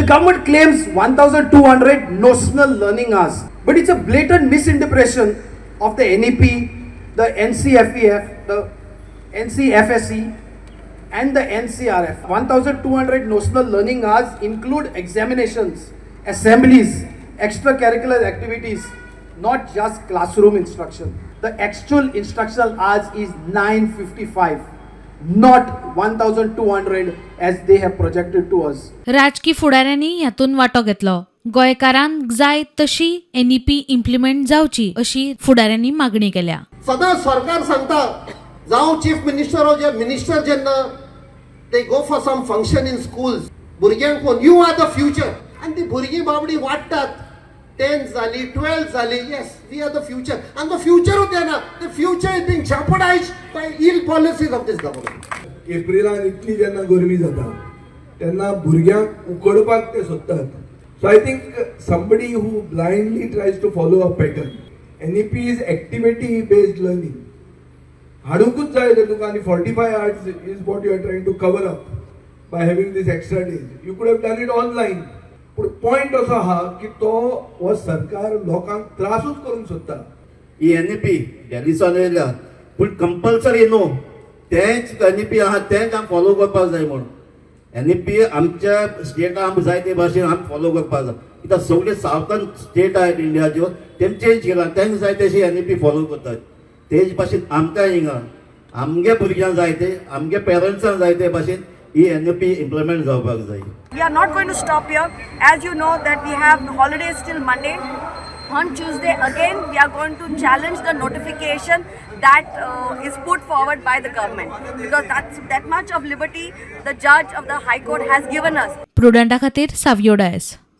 government claims 1,200 notional learning hours, but it's a blatant misinterpretation of the NEP, the NCFEF, the NCFSE, and the NCRF. 1,200 notional learning hours include examinations, assemblies, extracurricular activities, not just classroom instruction. The actual instructional hours is 955, not 1,200 as they have projected to us. राजकी फुडाऱ्यांनी यातून वांटो घेतलो. गोंयकारांक जाय तशी NEP implement जावची अशी फुडाऱ्यांनी मागणी केल्या. सदां सरकार सांगता जावं चीफ मिनिस्टर हो जे मिनिस्टर जेन्ना they go for some function in schools, भुरग्यांक फोन यू आर द फ्युचर, आनी ती भुरगीं बाबडी वाडटात. 10th जाली, 12th जाली, yes, we are the future. And the future of the future is being jeopardized by ill policies of this government. एप्रिलान इतली जेन्ना गरमी जाता तेन्ना भुरग्यांक उकडपाक ते सोदतात. So I think somebody who blindly tries to follow a pattern. NEP is activity based learning. हाडूंकूच जाय ते तुका आनी 45 hours is what you are trying to cover up by having this extra days. You could have done it online. पूण point असो आहा की तो हो सरकार लोकांक त्रासूच करूंक सोदता. ही NEP ह्या दिसान येयल्या पूण कंपल्सरी न्हू, तेंच NEP आहा तेंच आमी फॉलो करपाक जाय म्हूण. NEP आमच्या स्टेटाक आमी जाय ते भाशेन आमी फॉलो करपाक जाय. कित्याक सगळे सावथर्न स्टेट आहेत इंडियाच्यो तेम चेंज केला, तेंक जाय तशी NEP फॉलो करतात. तेच भाशेन आमकां हिंगा आमगे भुरग्यांक जाय ते, आमगे पेरंट्सांक जाय ते भाशेन ही NEP इम्प्लिमेंट जावपाक जाय. We are not going to stop here. As you know that we have holidays till Monday. On Tuesday again we are going to challenge the notification that is put forward by the government, because that's that much of liberty the judge of the High Court has given us. प्रुडंटा खातीर Savio DISE.